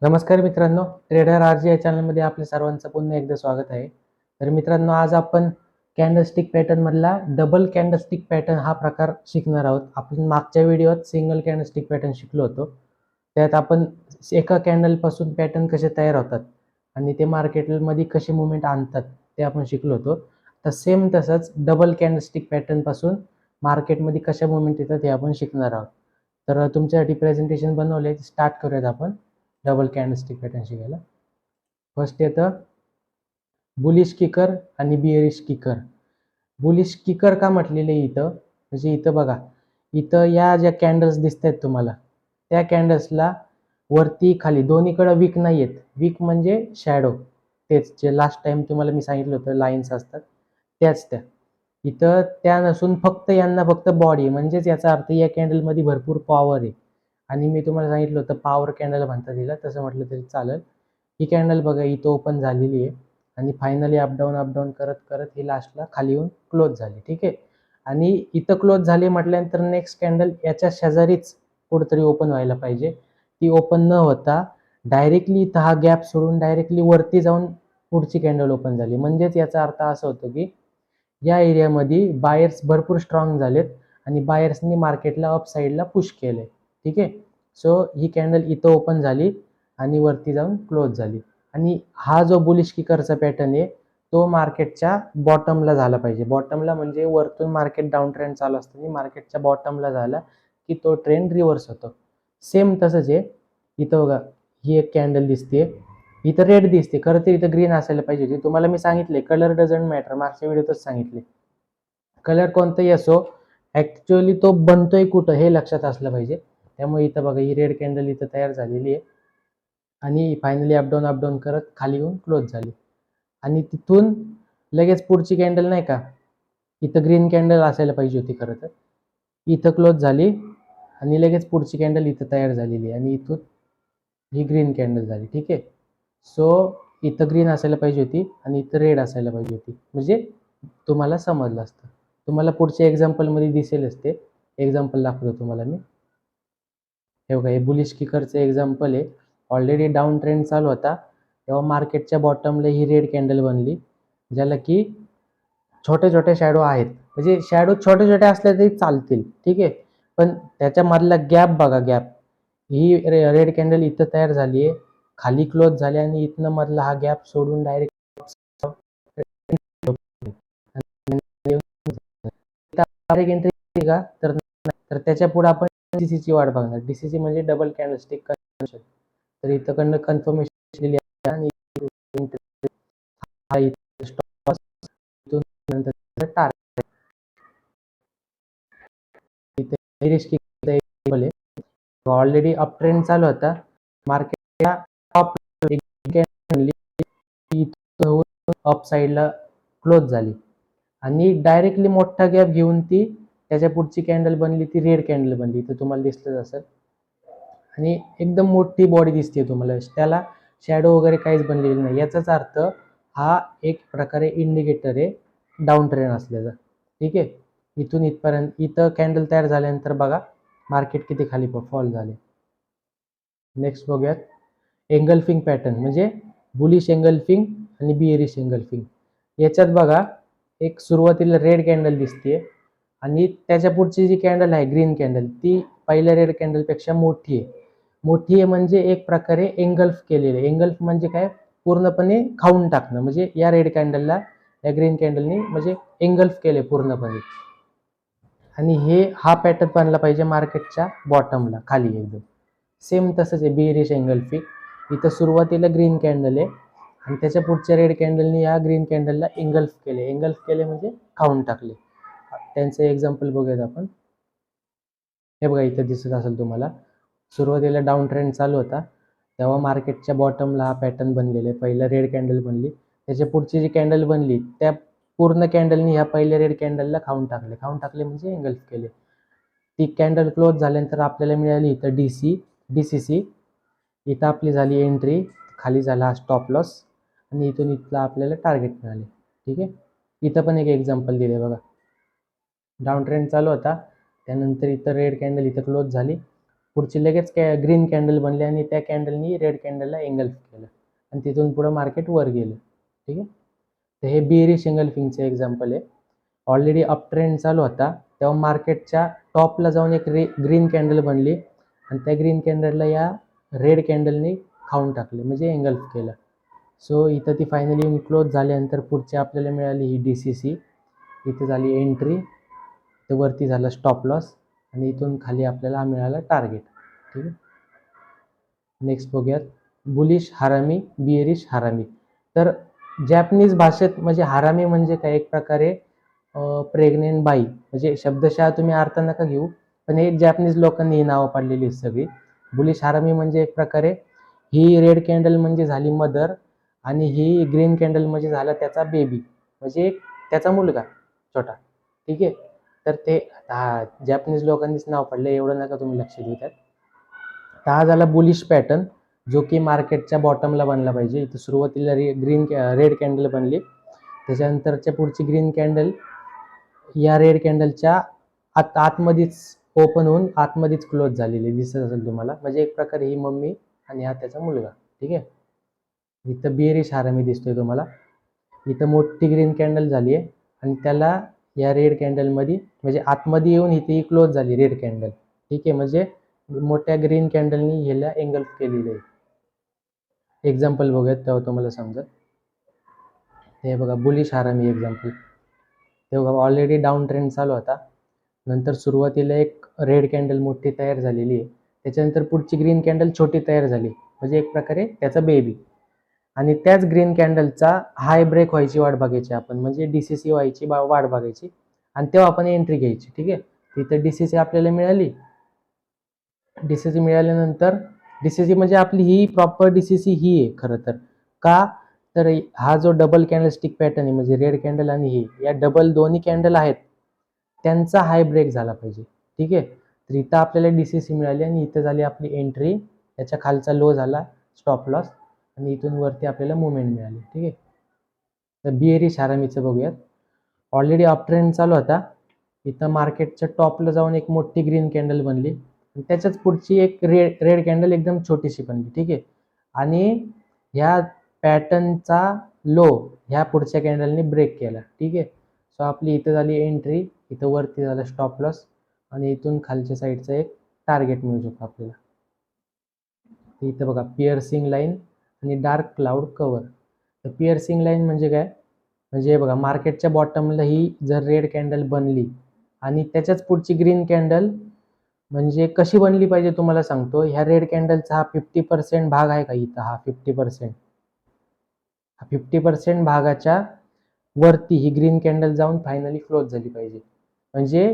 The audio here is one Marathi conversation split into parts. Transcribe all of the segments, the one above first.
नमस्कार मित्रांनो, ट्रेडर आर-जे या चॅनलमध्ये आपल्या सर्वांचं पुन्हा एकदा स्वागत आहे. तर मित्रांनो, आज आपण कॅन्डलस्टिक पॅटर्नमधला डबल कॅन्डलस्टिक पॅटर्न हा प्रकार शिकणार आहोत. आपण मागच्या व्हिडिओत सिंगल कॅन्डलस्टिक पॅटर्न शिकलो होतो. त्यात आपण एका कॅन्डलपासून पॅटर्न कसे तयार होतात आणि ते मार्केटमध्ये कसे मुवमेंट आणतात ते आपण शिकलो होतो. तर सेम तसंच डबल कॅन्डलस्टिक पॅटर्नपासून मार्केटमध्ये कशा मुवमेंट येतात हे आपण शिकणार आहोत. तर तुमच्यासाठी प्रेझेंटेशन बनवले, स्टार्ट करूयात आपण डबल कॅन्डलस्टिक पॅटर्न शिकायला. फर्स्ट येतं बुलिश किकर आणि बिअरिश किकर. बुलिश किकर का म्हटलेलं आहे इथं, म्हणजे इथं बघा, इथं या ज्या कॅन्डल्स दिसत आहेत तुम्हाला, त्या कॅन्डल्सला वरती खाली दोन्हीकडे विक नाही आहेत. विक म्हणजे शॅडो, तेच जे लास्ट टाइम तुम्हाला मी सांगितलं होतं लाईन्स असतात त्याच त्या. इथं त्या नसून फक्त यांना फक्त बॉडी, म्हणजेच याचा अर्थ या कॅन्डलमध्ये भरपूर पॉवर आहे. आणि मी तुम्हाला सांगितलं होतं पॉवर कॅन्डल म्हणतात हिला, तसं म्हटलं तरी चालेल. ही कॅन्डल बघा इथं ओपन झालेली आहे आणि फायनली अपडाऊन करत करत ही लास्टला खाली येऊन क्लोज झाली. ठीक आहे. आणि इथं क्लोज झाली म्हटल्यानंतर नेक्स्ट कॅन्डल याच्या शेजारीच कुठेतरी ओपन व्हायला पाहिजे. ती ओपन न होता डायरेक्टली इथं हा गॅप सोडून डायरेक्टली वरती जाऊन पुढची कॅन्डल ओपन झाली. म्हणजेच याचा अर्थ असा होतो की या एरियामध्ये बायर्स भरपूर स्ट्रॉंग झालेत आणि बायर्सनी मार्केटला अप साईडला पुश केलंय. ठीक आहे. सो ही कॅन्डल इथं ओपन झाली आणि वरती जाऊन क्लोज झाली. आणि हा जो बुलिश किकरचा पॅटर्न आहे तो मार्केटच्या बॉटमला झाला पाहिजे. बॉटमला म्हणजे वरतून मार्केट डाऊन ट्रेंड चालू असताना मार्केटच्या बॉटमला झाला की तो ट्रेंड रिव्हर्स होतो. सेम तसंच आहे. इथं बघा, ही एक कॅन्डल दिसते, इथं रेड दिसते, खरं तर इथं ग्रीन असायला पाहिजे होती. तुम्हाला मी सांगितले कलर डझंट मॅटर, मागच्या व्हिडिओतच सांगितले. कलर कोणताही असो, ॲक्च्युअली तो बनतोय कुठं हे लक्षात असलं पाहिजे. त्यामुळे इथं बघा, ही रेड कॅन्डल इथं तयार झालेली आहे आणि फायनली अपडाऊन करत खाली येऊन क्लोज झाली. आणि तिथून लगेच पुढची कॅन्डल नाही का, इथं ग्रीन कॅन्डल असायला पाहिजे होती खरं तर. इथं क्लोज झाली आणि लगेच पुढची कॅन्डल इथं तयार झालेली आहे आणि इथून ही ग्रीन कॅन्डल झाली. ठीक आहे. सो इथं ग्रीन असायला पाहिजे होती आणि इथं रेड असायला पाहिजे होती, म्हणजे तुम्हाला समजलं असतं. तुम्हाला पुढच्या एक्झाम्पलमध्ये दिसेलच ते. एक्झाम्पल दाखवतो तुम्हाला मी. हे बघा, हे बुलिश किकरचं एक्झाम्पल आहे. ऑलरेडी डाऊन ट्रेंड चालू होता तेव्हा मार्केटच्या बॉटमला ही रेड कॅन्डल बनली, ज्याला की छोटे छोटे शॅडो आहेत. म्हणजे शॅडो छोटे छोटे असले तरी चालतील. ठीक आहे. पण त्याच्या मधला गॅप बघा, गॅप, ही रेड कॅन्डल इथं तयार झाली आहे, खाली क्लोज झाली आणि इथनं मधला हा गॅप सोडून डायरेक्ट एंट्री का तर त्याच्या पुढे आपण डीसीची वाट बघणार. डीसीची म्हणजे डबल कॅन्डलस्टिक कन्फर्मेशन. तर इथं कन्फर्मेशन आणि ऑलरेडी अप ट्रेंड चालू होता. मार्केटला टॉप अप साईडला क्लोज झाली आणि डायरेक्टली मोठा गॅप घेऊन ती त्याच्या पुढची कॅन्डल बनली, ती रेड कॅन्डल बनली. तर तुम्हाला दिसलंच असेल. आणि एकदम मोठी बॉडी दिसते तुम्हाला, त्याला शॅडो वगैरे काहीच बनलेली नाही. याचाच अर्थ हा एक प्रकारे इंडिकेटर आहे डाऊन ट्रेंड असल्याचा. ठीक आहे. इथून इथपर्यंत इथं कॅन्डल तयार झाल्यानंतर बघा मार्केट किती खाली फॉल झाले. नेक्स्ट बघूयात एंगल्फिंग पॅटर्न, म्हणजे बुलिश एंगल्फिंग आणि बिअरिश एंगल्फिंग. याच्यात बघा, एक सुरुवातीला रेड कॅन्डल दिसते आणि त्याच्या पुढची जी कॅन्डल आहे ग्रीन कॅन्डल, ती पहिल्या रेड कॅन्डलपेक्षा मोठी आहे. मोठी आहे म्हणजे एक प्रकारे एंगल्फ केलेलं आहे. एंगल्फ म्हणजे काय, पूर्णपणे खाऊन टाकणं. म्हणजे या रेड कॅन्डलला या ग्रीन कॅन्डलनी म्हणजे एंगल्फ केले पूर्णपणे. आणि हा पॅटर्न बनला पाहिजे मार्केटच्या बॉटमला खाली एकदम. सेम तसंच आहे बिअरिश एंगल्फिंग. इथं सुरुवातीला ग्रीन कॅन्डल आहे आणि त्याच्या पुढच्या रेड कॅन्डलनी या ग्रीन कॅन्डलला एंगल्फ केले. एंगल्फ केले म्हणजे खाऊन टाकले. त्यांचं एक्झाम्पल बघूयात आपण. हे बघा, इथं दिसत असेल तुम्हाला, सुरुवातीला डाऊन ट्रेंड चालू होता तेव्हा मार्केटच्या बॉटमला हा पॅटर्न बनलेला आहे. पहिला रेड कॅन्डल बनली, त्याच्या पुढची जी कॅन्डल बनली त्या पूर्ण कॅन्डलनी ह्या पहिल्या रेड कॅन्डलला खाऊन टाकले. खाऊन टाकले म्हणजे एंगल्फ केले. ती कॅन्डल क्लोज झाल्यानंतर आपल्याला मिळाली इथं डीसीसी. इथं आपली झाली एंट्री, खाली झाला हा स्टॉप लॉस आणि इथून इथला आपल्याला टार्गेट मिळाले. ठीक आहे. इथं पण एक एक्झाम्पल दिले बघा. डाऊन ट्रेंड चालू होता, त्यानंतर इथं रेड कॅन्डल इथं क्लोज झाली पुढची लगेच ग्रीन कॅन्डल बनली आणि त्या कॅन्डलनी रेड कॅन्डलला एंगल्फ केलं आणि तिथून पुढे मार्केट वर गेलं. ठीक आहे, तर हे बिअरिश एंगल्फिंगचं एक्झाम्पल आहे. ऑलरेडी अप ट्रेंड चालू होता तेव्हा मार्केटच्या टॉपला जाऊन एक ग्रीन कॅन्डल बनली आणि त्या ग्रीन कॅन्डलला या रेड कॅन्डलने खाऊन टाकले, म्हणजे एंगल्फ केलं. सो इथं ती फायनली क्लोज झाल्यानंतर पुढची आपल्याला मिळाली ही DCC. इथे झाली एंट्री, इथं वरती झालं स्टॉप लॉस आणि इथून खाली आपल्याला मिळाला टार्गेट. ठीक आहे, नेक्स्ट बघूयात बुलिश हारामी, बिअरिश हारामी. तर जॅपनीज भाषेत म्हणजे हारामी म्हणजे काय, एक प्रकारे प्रेग्नेंट बाई, म्हणजे शब्दशः तुम्ही अर्थ नका घेऊ, पण हे जॅपनीज लोकांनी ही नावं पाडलेली सगळी. बुलिश हारामी म्हणजे एक प्रकारे ही रेड कॅन्डल म्हणजे झाली मदर आणि ही ग्रीन कॅन्डल म्हणजे झाला त्याचा बेबी, म्हणजे त्याचा मुलगा छोटा. ठीक आहे, तर ते जॅपनीज लोकांनीच नाव पडलं, एवढं नका तुम्ही लक्ष देऊ त्यात. तर हा झाला बुलिश पॅटर्न जो की मार्केटच्या बॉटमला बनला पाहिजे. इथं सुरुवातीला रेड कॅन्डल बनली, त्याच्यानंतरच्या पुढची ग्रीन कॅन्डल या रेड कॅन्डलच्या आतमध्येच ओपन होऊन आतमध्येच क्लोज झालेली दिसत असेल तुम्हाला, म्हणजे एक प्रकारे ही मम्मी आणि हा त्याचा मुलगा. ठीक आहे, इथं बिअरिश हारामी दिसतोय तुम्हाला. इथं मोठी ग्रीन कॅन्डल झाली आहे आणि त्याला या रेड कॅन्डलमध्ये म्हणजे आतमध्ये येऊन इथे क्लोज झाली रेड कॅन्डल. ठीक आहे, म्हणजे मोठ्या ग्रीन कॅन्डलनी ह्याला एंगल्फ केलेलं आहे. एक्झाम्पल बघूयात तेव्हा तुम्हाला समजत. हे बघा बुलिश हारामी एक्झाम्पल. तेव्हा ऑलरेडी डाऊन ट्रेंड चालू होता, नंतर सुरुवातीला एक रेड कॅन्डल मोठी तयार झालेली आहे, त्याच्यानंतर पुढची ग्रीन कॅन्डल छोटी तयार झाली, म्हणजे एक प्रकारे त्याचा बेबी. आणि त्याच ग्रीन कॅन्डलचा हाय ब्रेक व्हायची वाट बघायची आपण, म्हणजे DCC व्हायची वाट बघायची आणि तेव्हा आपण एंट्री घ्यायची. ठीक आहे, तिथं DCC आपल्याला मिळाली. DCC मिळाल्यानंतर DCC म्हणजे आपली ही प्रॉपर DCC ही आहे खरं तर. का तर हा जो डबल कॅन्डलस्टिक पॅटर्न आहे, म्हणजे रेड कॅन्डल आणि ही या डबल दोन्ही कॅन्डल आहेत त्यांचा हाय ब्रेक झाला पाहिजे. ठीक आहे, तर इथं आपल्याला DCC मिळाली आणि इथं झाली आपली एंट्री, त्याच्या खालचा लो झाला स्टॉप लॉस आणि इथून वरती आपल्याला मुवमेंट मिळाली. ठीक आहे, तर बिअरिश हारामीचं बघूयात. ऑलरेडी अप ट्रेंड चालू होता, इथं मार्केटच्या टॉपला जाऊन एक मोठी ग्रीन कॅन्डल बनली, त्याच्याच पुढची एक रेड कॅन्डल एकदम छोटीशी बनली. ठीक आहे, आणि ह्या पॅटर्नचा लो ह्या पुढच्या कॅन्डलने ब्रेक केला. ठीक आहे, सो आपली इथं झाली एंट्री, इथं वरती झाला स्टॉप लॉस आणि इथून खालच्या साईडचा एक टार्गेट मिळू शकतो आपल्याला. इथं बघा पिअर्सिंग लाईन आणि डार्क क्लाउड कव्हर. तर पिअर्सिंग लाईन म्हणजे काय, म्हणजे बघा मार्केटच्या बॉटमला ही जर रेड कॅन्डल बनली आणि त्याच्याच पुढची ग्रीन कॅन्डल म्हणजे कशी बनली पाहिजे तुम्हाला सांगतो. ह्या रेड कॅन्डलचा हा 50% भाग आहे का इथं, हा 50%, हा 50% भागाच्या वरती ही ग्रीन कॅन्डल जाऊन फायनली क्लोज झाली पाहिजे. म्हणजे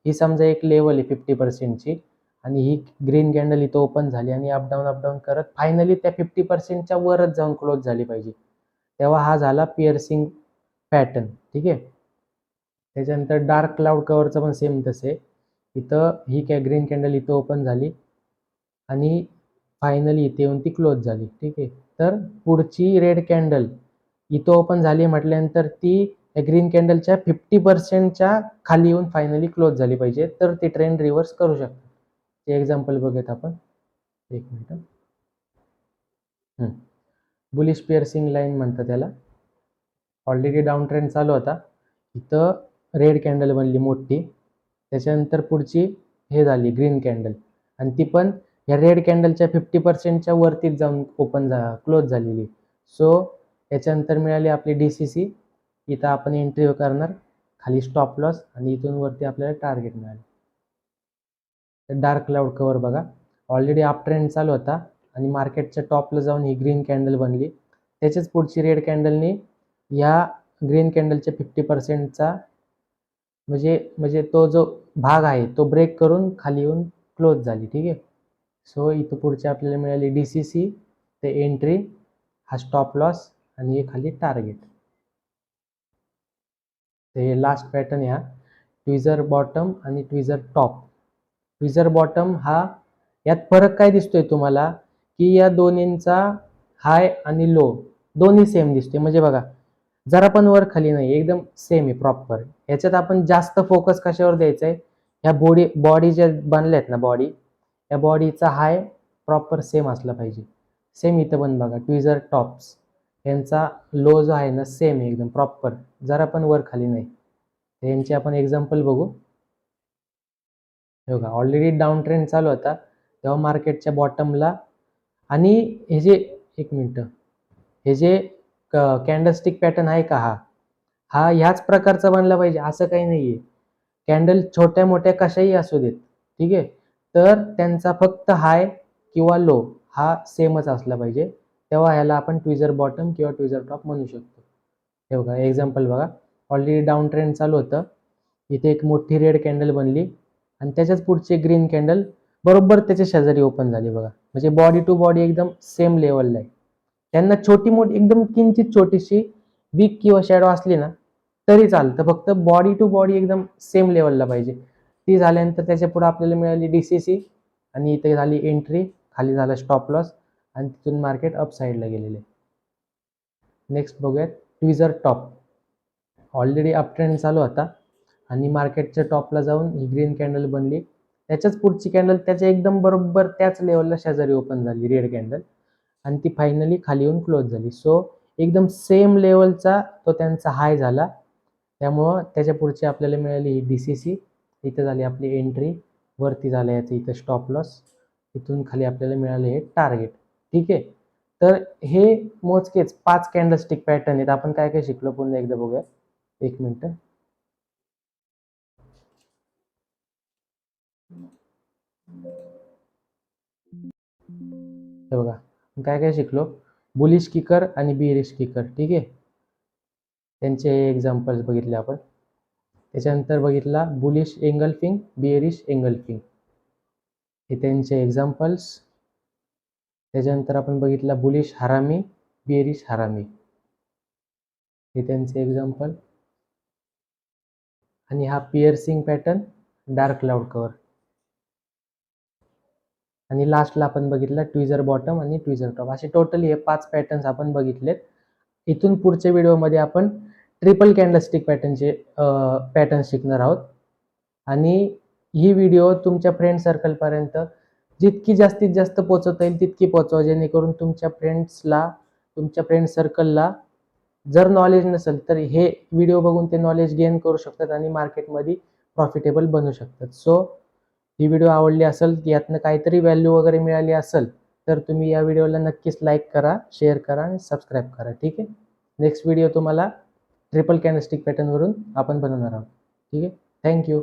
ही समजा एक लेवल आहे 50%ची आणि ही ग्रीन कॅन्डल इथं ओपन झाली आणि अपडाऊन करत फायनली त्या 50%च्या वरच जाऊन क्लोज झाली पाहिजे, तेव्हा हा झाला पिअर्सिंग पॅटर्न. ठीक आहे, त्याच्यानंतर डार्क क्लाउड कव्हरचं पण सेम तसे. इथं ही ग्रीन कॅन्डल इथं ओपन झाली आणि फायनली इथे येऊन ती क्लोज झाली. ठीक आहे, तर पुढची रेड कॅन्डल इथं ओपन झाली म्हटल्यानंतर ती ग्रीन कॅन्डलच्या 50%च्या खाली येऊन फायनली क्लोज झाली पाहिजे, तर ती ट्रेंड रिव्हर्स करू शकते. ते एक्झाम्पल बघूयात आपण. एक मिनिट. बुलिश पिअर्सिंग लाईन म्हणतात त्याला. ऑलरेडी डाऊन ट्रेंड चालू होता, इथं रेड कॅन्डल बनली मोठी, त्याच्यानंतर पुढची हे झाली ग्रीन कॅन्डल आणि ती पण या रेड कॅन्डलच्या 50%च्या वरतीच जाऊन क्लोज झालेली. सो याच्यानंतर मिळाली आपली DCC, इथं आपण एंट्री करणार, खाली स्टॉप लॉस आणि इथून वरती आपल्याला टार्गेट मिळाले. तर डार्क क्लाउड कव्हर बघा, ऑलरेडी अप ट्रेंड चालू होता आणि मार्केटच्या टॉपला जाऊन ही ग्रीन कॅन्डल बनली, त्याच्याच पुढची रेड कॅन्डलनी या ग्रीन कॅन्डलच्या 50%चा म्हणजे तो जो भाग आहे तो ब्रेक करून खाली येऊन क्लोज झाली. ठीक आहे, सो इथं पुढची आपल्याला मिळाली DCC, ते एंट्री, हा स्टॉप लॉस आणि हे खाली टार्गेट. तर हे लास्ट पॅटर्न ह्या ट्विझर बॉटम आणि ट्विझर टॉप. ट्विझर बॉटम हा यात फरक काय दिसतोय तुम्हाला, की या दोन्हींचा हाय आणि लो दोन्ही सेम दिसतोय. म्हणजे बघा जरा पण वर खाली नाही, एकदम सेम आहे प्रॉपर. याच्यात आपण जास्त फोकस कशावर द्यायचा आहे, ह्या बॉडी ज्या बनल्यात ना बॉडी, या बॉडीचा हाय प्रॉपर सेम असला पाहिजे. सेम इथं पण बघा ट्विझर टॉप्स यांचा लो जो आहे ना सेम एकदम प्रॉपर, जरा पण वर खाली नाही. यांचे आपण एक्झाम्पल बघू. हे बघा ऑलरेडी डाऊन ट्रेंड चालू होता तेव्हा मार्केटच्या बॉटमला, आणि हे जे एक मिनटं, हे जे कॅन्डलस्टिक पॅटर्न आहे का, हा ह्याच प्रकारचा बनला पाहिजे असं काही नाहीये. कॅन्डल छोट्या मोठ्या कशाही असू देत, ठीक आहे, तर त्यांचा फक्त हाय किंवा लो हा सेमच असला पाहिजे, तेव्हा ह्याला आपण ट्विझर बॉटम किंवा ट्विझर टॉप म्हणू शकतो. हे बघा एक्झाम्पल बघा, ऑलरेडी डाऊन ट्रेंड चालू होतं, इथे एक मोठी रेड कॅन्डल बनली आणि त्याच्याच पुढची ग्रीन कॅन्डल बरोबर त्याच्या शेजारी ओपन झाली बघा. म्हणजे बॉडी टू बॉडी एकदम सेम लेवलला आहे. त्यांना छोटी मोठी एकदम किंचित छोटीशी वीक किंवा शॅडो असली ना तरी चालतं, फक्त बॉडी टू बॉडी एकदम सेम लेवलला पाहिजे. ती झाल्यानंतर त्याच्या पुढे आपल्याला मिळाली DCC आणि इथे झाली एंट्री, खाली झाला स्टॉप लॉस आणि तिथून मार्केट अप साईडला गेलेले. नेक्स्ट बघूयात ट्विझर टॉप. ऑलरेडी अप ट्रेंड चालू होता आणि मार्केटच्या टॉपला जाऊन ही ग्रीन कॅन्डल बनली, त्याच्याच पुढची कॅन्डल त्याच्या एकदम बरोबर त्याच लेवलला शेजारी ओपन झाली रेड कॅन्डल आणि ती फायनली खाली येऊन क्लोज झाली. सो एकदम सेम लेवलचा तो त्यांचा हाय झाला, त्यामुळं त्याच्या पुढची आपल्याला मिळाली ही DCC, इथं झाली आपली एंट्री, वरती झालं याचं इथं स्टॉप लॉस, इथून खाली आपल्याला मिळाले हे टार्गेट. ठीक आहे, तर हे मोजकेच 5 कॅन्डलस्टिक पॅटर्न आहेत. आपण काय काय शिकलो पुन्हा एकदा बघूया. एक मिनिट. हे बघा काय काय शिकलो, बुलिश किकर आणि बिअरिश किकर. ठीक आहे, त्यांचे एक्झाम्पल्स बघितले आपण. त्याच्यानंतर बघितला बुलिश एंगल्फिंग, बिअरिश एंगल्फिंग, हे त्यांचे एक्झाम्पल्स. त्याच्यानंतर आपण बघितला बुलिश हरामी, बिअरिश हरामी, हे त्यांचे एक्झाम्पल. आणि हा piercing pattern, dark cloud cover. आणि लास्टला आपण बघितला ट्विझर बॉटम आणि ट्विझर टॉप. असे टोटली हे 5 पॅटर्न्स आपण बघितलेत. इथून पुढच्या व्हिडिओमध्ये आपण ट्रिपल कॅन्डलस्टिक पॅटर्नचे पॅटर्न शिकणार आहोत. आणि ही व्हिडिओ तुमच्या फ्रेंड सर्कलपर्यंत जितकी जास्तीत जास्त पोहोचवता येईल तितकी पोहोचवा, जेणेकरून तुमच्या फ्रेंड्सला, तुमच्या फ्रेंड सर्कलला जर नॉलेज नसेल तर हे व्हिडिओ बघून ते नॉलेज गेन करू शकतात आणि मार्केटमध्ये प्रॉफिटेबल बनू शकतात. सो ही व्हिडिओ आवडली असेल, यातनं काहीतरी व्हॅल्यू वगैरे मिळाली असेल तर तुम्ही या व्हिडिओला नक्कीच लाईक करा, शेअर करा आणि सबस्क्राईब करा. ठीक आहे, नेक्स्ट व्हिडिओ तुम्हाला ट्रिपल कॅन्डलस्टिक पॅटर्नवरून आपण बनवणार आहोत. ठीक आहे, थँक्यू.